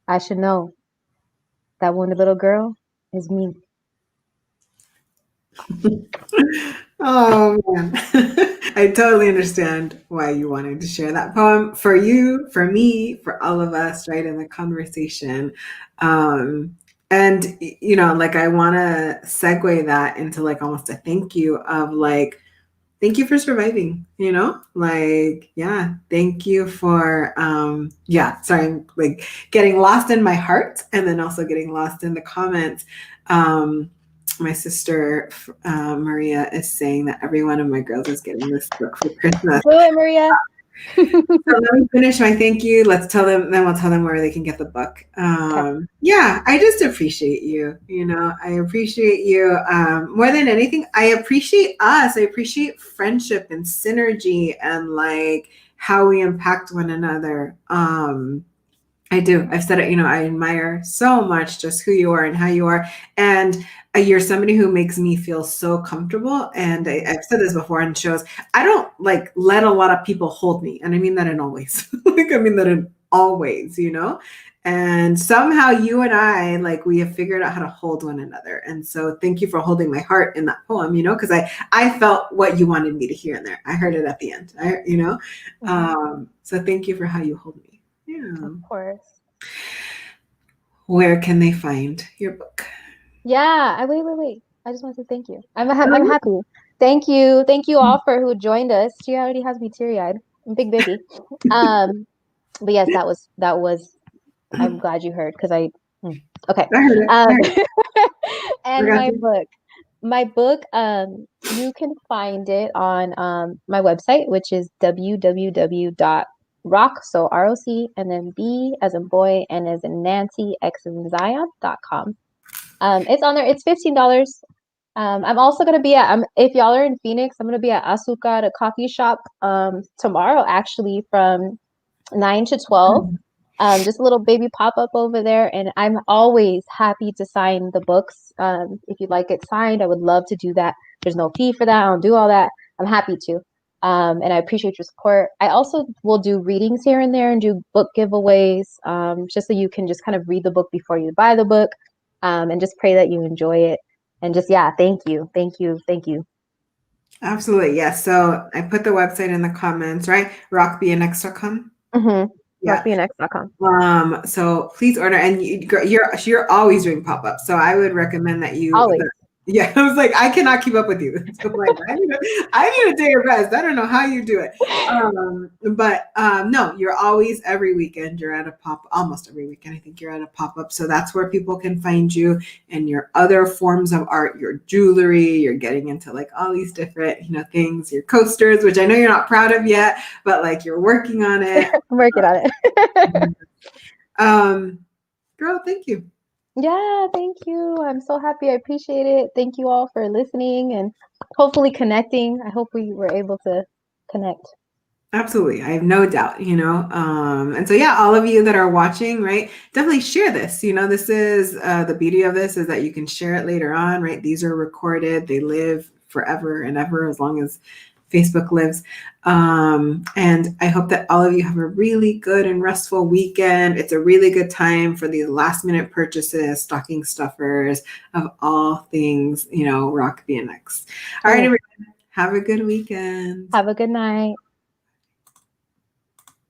I should know that wounded little girl is me. Oh man. I totally understand why you wanted to share that poem for you, for me, for all of us, right, in the conversation. And like I want to segue that into like almost a thank you of like thank you for surviving, like yeah, thank you for yeah, sorry, I'm like getting lost in my heart and then also getting lost in the comments. My sister Maria is saying that every one of my girls is getting this book for Christmas. Do it, Maria. So let me finish my thank you. Let's tell them, then we'll tell them where they can get the book. Yeah, I just appreciate you. I appreciate you more than anything. I appreciate us. I appreciate friendship and synergy and like how we impact one another. I do. I've said it, I admire so much just who you are and how you are. And you're somebody who makes me feel so comfortable. And I've said this before in shows. I don't like let a lot of people hold me. And I mean that in all ways. Like, I mean that in all ways, And somehow you and I, like, we have figured out how to hold one another. And so thank you for holding my heart in that poem, because I felt what you wanted me to hear in there. I heard it at the end, So thank you for how you hold me. Yeah. Of course. Where can they find your book? Yeah. Wait. I just want to say thank you. I'm happy. Thank you all for who joined us. She already has me teary-eyed. I'm big baby. But yes, that was. I'm glad you heard because I. Okay. I heard it. And my book, you can find it on my website, which is www.rock, so ROC, and then B as in boy, and as in Nancy, X as in Zion.com. It's on there. It's $15. I'm also gonna be at if y'all are in Phoenix, I'm gonna be at Asuka, a coffee shop, tomorrow actually from 9 to 12. Just a little baby pop-up over there, and I'm always happy to sign the books. If you'd like it signed, I would love to do that. There's no fee for that. I don't do all that. I'm happy to. And I appreciate your support. I also will do readings here and there and do book giveaways, just so you can just kind of read the book before you buy the book, and just pray that you enjoy it. And just, yeah, thank you. Absolutely. Yes. So I put the website in the comments, right? rockbnx.com. Mm-hmm. Yeah. rockbnx.com. So please order, and you're always doing pop-ups. So I would recommend that you always. Yeah, I was like, I cannot keep up with you. So I'm like, I need a day of rest. I don't know how you do it. But no, you're always every weekend. You're at a almost every weekend. I think you're at a pop-up. So that's where people can find you and your other forms of art, your jewelry. You're getting into like all these different, things, your coasters, which I know you're not proud of yet, but like you're working on it. I'm working on it. Girl, thank you. Yeah, thank you. I'm so happy. I appreciate it. Thank you all for listening and hopefully connecting. I hope we were able to connect. Absolutely. I have no doubt, and so, yeah, all of you that are watching, right, definitely share this. This is the beauty of this is that you can share it later on, right? These are recorded. They live forever and ever as long as Facebook lives. And I hope that all of you have a really good and restful weekend. It's a really good time for these last minute purchases, stocking stuffers of all things, rock XicanX. All right, everyone. Have a good weekend. Have a good night.